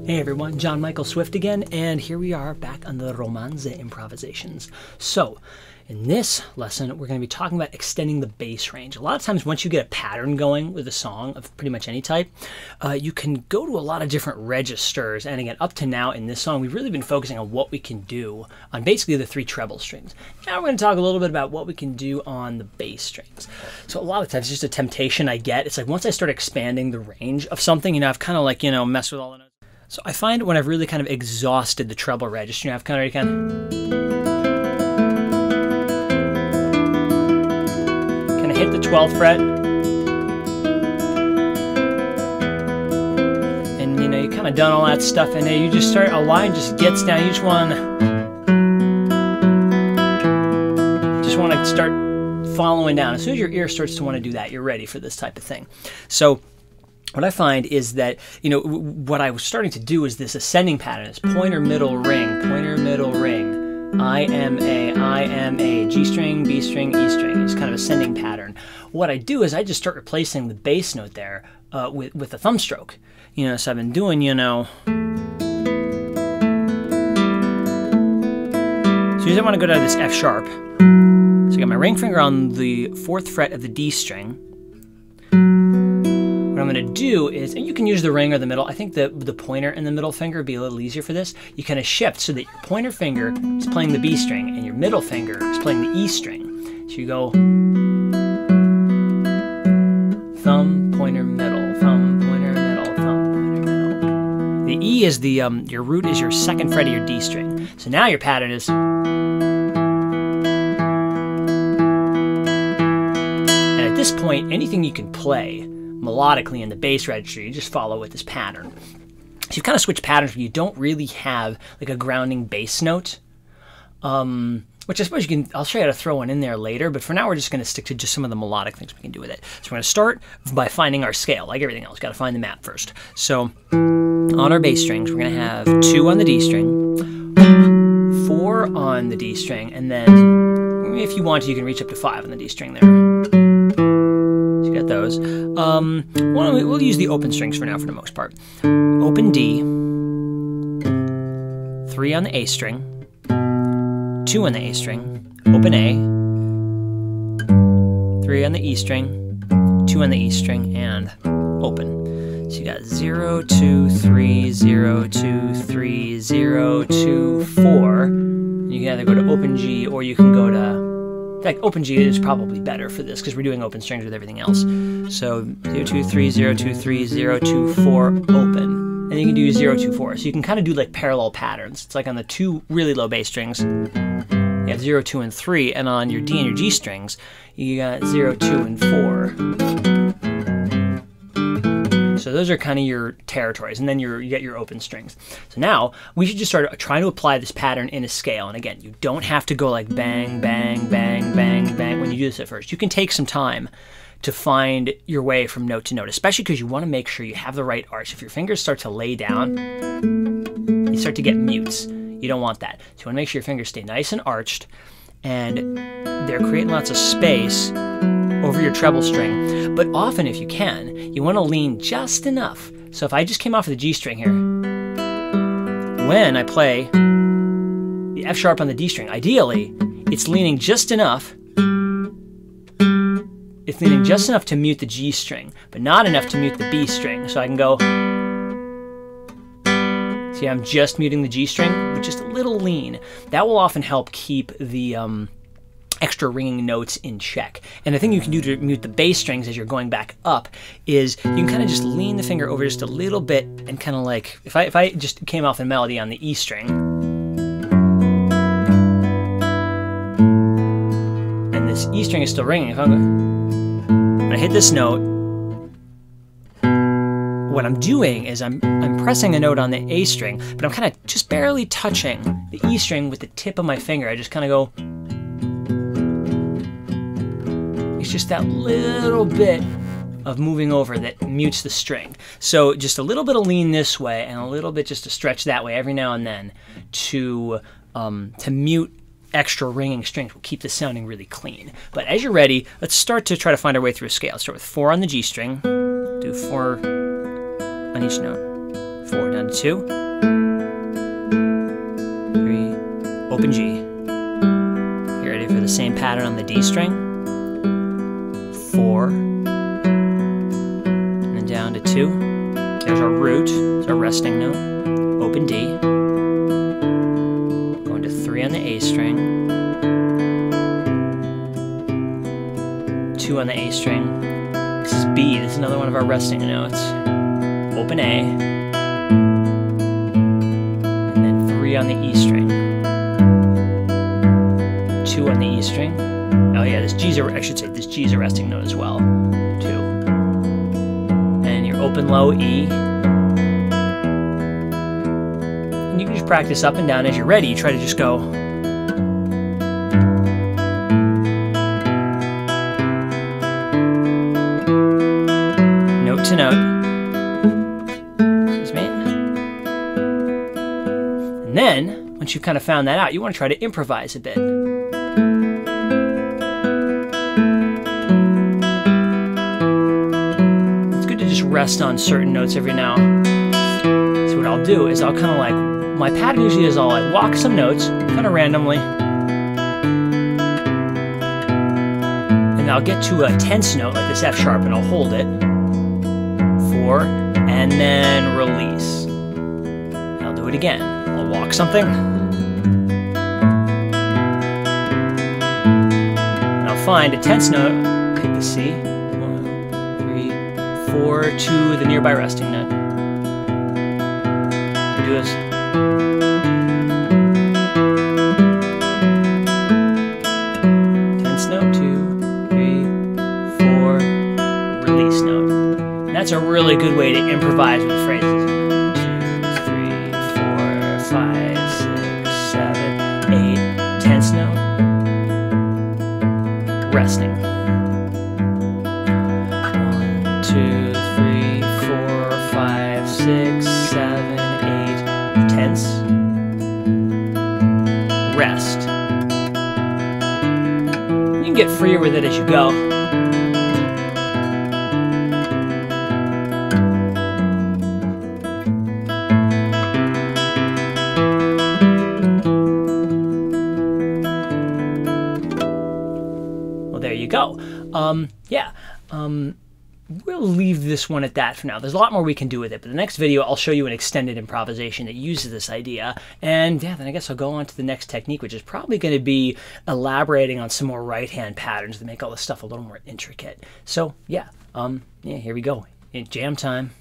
Hey everyone, John Michael Swift again, and here we are back on the Romanza improvisations. So, in this lesson, we're going to be talking about extending the bass range. A lot of times, once you get a pattern going with a song of pretty much any type, you can go to a lot of different registers. And again, up to now in this song, we've really been focusing on what we can do on basically the 3 treble strings. Now we're going to talk a little bit about what we can do on the bass strings. So a lot of times, it's just a temptation I get. It's like once I start expanding the range of something, I've kind of like, messed with all the notes. So I find when I've really kind of exhausted the treble register, I've kind of hit the 12th fret, and you kind of done all that stuff, and you just start, a line just gets down. You just want to start following down. As soon as your ear starts to want to do that, you're ready for this type of thing. So what I find is that, what I was starting to do is this ascending pattern, this pointer, middle, ring, I am A, G string, B string, E string. It's kind of ascending pattern. What I do is I just start replacing the bass note there with a thumb stroke. So I've been doing, So I want to go down to this F sharp. So I got my ring finger on the 4th fret of the D string. What I'm going to do is, and you can use the ring or the middle, I think the pointer and the middle finger would be a little easier for this. You kind of shift so that your pointer finger is playing the B string and your middle finger is playing the E string. So you go thumb, pointer, middle, thumb, pointer, middle, thumb, pointer, middle. The E is your root is your 2nd fret of your D string. So now your pattern is, and at this point, anything you can play melodically in the bass register, you just follow with this pattern. So you've kind of switched patterns where you don't really have like a grounding bass note, which I suppose I'll show you how to throw one in there later, but for now we're just going to stick to just some of the melodic things we can do with it. So we're going to start by finding our scale, like everything else. Got to find the map first. So on our bass strings, we're going to have 2 on the D string, 4 on the D string, and then if you want to, you can reach up to 5 on the D string there. Get those. We'll use the open strings for now for the most part. Open D, 3 on the A string, 2 on the A string, open A, 3 on the E string, 2 on the E string, and open. So you got 0, 2, 3, 0, 2, 3, 0, 2, 4. You can either go to open G or you can go to, in fact, open G is probably better for this because we're doing open strings with everything else. So 0, 2, 3, 0, 2, 3, 0, 2, 4, open. And you can do 0, 2, 4. So you can kind of do like parallel patterns. It's like on the 2 really low bass strings, you have 0, 2, and 3. And on your D and your G strings, you got 0, 2, and 4. So those are kind of your territories, and then you get your open strings. So now we should just start trying to apply this pattern in a scale. And again, you don't have to go like bang, bang, bang, bang, bang when you do this at first. You can take some time to find your way from note to note, especially because you want to make sure you have the right arch. If your fingers start to lay down, you start to get mutes. You don't want that. So you want to make sure your fingers stay nice and arched, and they're creating lots of space over your treble string. But often, if you can, you want to lean just enough. So if I just came off of the G string here, when I play the F sharp on the D string, ideally, it's leaning just enough. It's leaning just enough to mute the G string, but not enough to mute the B string. So I can go, see, I'm just muting the G string with just a little lean. That will often help keep the extra ringing notes in check. And the thing you can do to mute the bass strings as you're going back up is you can kind of just lean the finger over just a little bit and kind of like, if I just came off a melody on the E string, and this E string is still ringing, if when I hit this note, what I'm doing is I'm pressing a note on the A string, but I'm kind of just barely touching the E string with the tip of my finger. I just kind of go, it's just that little bit of moving over that mutes the string. So just a little bit of lean this way and a little bit just to stretch that way every now and then to mute extra ringing strings will keep this sounding really clean. But as you're ready, let's start to try to find our way through a scale. Let's start with 4 on the G string, do 4 on each note, 4 down to 2, 3, open G. You ready for the same pattern on the D string? 4, and then down to 2. There's our root, it's our resting note. Open D. Going to 3 on the A string. 2 on the A string. This is B, this is another one of our resting notes. Open A. And then 3 on the E string. 2 on the E string. Oh yeah, this G's a, I should say this G's a resting note as well. 2. And your open low E. And you can just practice up and down as you're ready. You try to just go. Note to note. Excuse me. And then, once you've kind of found that out, you want to try to improvise a bit. Rest on certain notes every now. So what I'll do is I'll kind of like, my pattern usually is I'll like walk some notes kind of randomly, and I'll get to a tense note like this F sharp and I'll hold it, 4, and then release. And I'll do it again. I'll walk something, and I'll find a tense note, pick the C, 4 to the nearby resting note. Do this. Tense note, 2, 3, 4, release note. And that's a really good way to improvise with phrases. 2, 3, 4, 5, 6, 7, 8. Tense note. Resting. 2, 3, 4, 5, 6, 7, 8. Tense. Rest. You can get freer with it as you go. Well, there you go. We'll leave this one at that for now. There's a lot more we can do with it, but the next video I'll show you an extended improvisation that uses this idea, and yeah, then I guess I'll go on to the next technique, which is probably going to be elaborating on some more right-hand patterns that make all this stuff a little more intricate. So yeah, here we go. Jam time.